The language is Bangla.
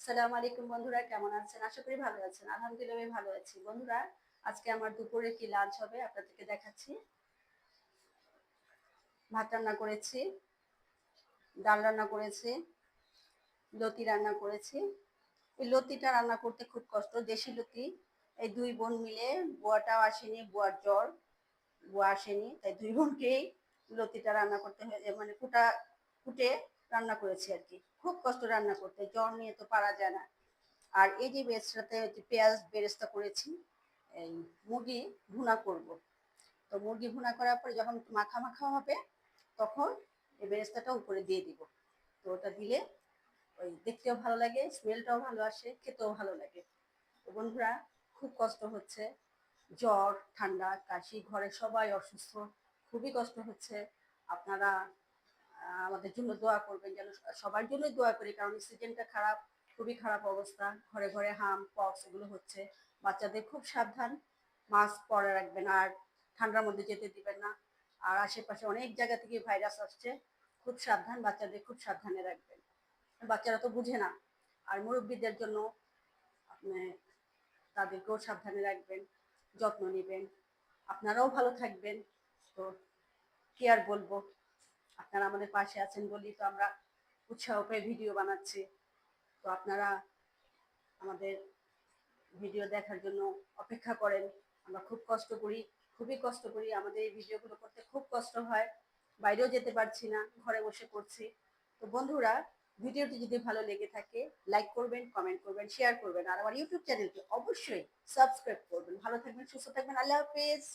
সালাম আলাইকুম বন্ধুরা, কেমন আছেন? আশা করি ভালো আছেন। আলহামদুলিল্লাহ আমি ভালো আছি। বন্ধুরা, আজকে আমার দুপুরে কি লাঞ্চ হবে আপনাদেরকে দেখাচ্ছি। ভাত রান্না করেছি, ডাল রান্না করেছি, লতি রান্না করেছি। এই লতিটা রান্না করতে খুব কষ্ট, দেশি লতি। এই দুই বোন মিলে, বুয়াটাও আসেনি, বুয়ার জ্বর, বুয়া আসেনি, তাই দুই বোনকেই লতিটা রান্না করতে হয়, মানে কুটে রান্না করেছি আর কি। খুব কষ্ট রান্না করতে, জ্বর নিয়ে তো পারা যায় না। আর এই যে বেরেস্তাতে পেঁয়াজ বেরেস্তা করেছি, এই মুরগি ভুনা করব। তো মুরগি ভুনা করার পরে যখন মাখা মাখা হবে, তখন এই বেরেস্তাটা উপরে দিয়ে দিব। তো ওটা দিলে ওই দেখতেও ভালো লাগে, স্মেলটাও ভালো আসে, খেতেও ভালো লাগে। তো বন্ধুরা, খুব কষ্ট হচ্ছে, জ্বর ঠান্ডা কাশি, ঘরে সবাই অসুস্থ, খুবই কষ্ট হচ্ছে। আপনারা আমাদের জন্য দোয়া করবেন, যেন সবার জন্যই দোয়া করি, কারণ সিজনটা খারাপ, খুবই খারাপ অবস্থা। ঘরে ঘরে হাম পক্স এগুলো হচ্ছে। বাচ্চাদের খুব সাবধান, মাস্ক পরে রাখবেন, আর ঠান্ডার মধ্যে যেতে দিবেন না। আর আশেপাশে অনেক জায়গা থেকে ভাইরাস আসছে, খুব সাবধান, বাচ্চাদের খুব সাবধানে রাখবেন। বাচ্চারা তো বুঝে না। আর মুরব্বীদের জন্য আপনি তাদেরকেও সাবধানে রাখবেন, যত্ন নেবেন, আপনারাও ভালো থাকবেন। তো কি আর বলবো, আপনারা আমাদের পাশে আছেন বলেই তো আমরা উৎসাহ পেয়ে ভিডিও বানাচ্ছি। তো আপনারা আমাদের ভিডিও দেখার জন্য অপেক্ষা করেন। আমরা খুব কষ্ট করি, খুবই কষ্ট করি, আমাদের এই ভিডিওগুলো করতে খুব কষ্ট হয়। বাইরেও যেতে পারছি না, ঘরে বসে করছি। তো বন্ধুরা, ভিডিওটি যদি ভালো লেগে থাকে, লাইক করবেন, কমেন্ট করবেন, শেয়ার করবেন, আর আমার ইউটিউব চ্যানেলটি অবশ্যই সাবস্ক্রাইব করবেন। ভালো থাকবেন, সুস্থ থাকবেন, আল্লাহ হাফেজ।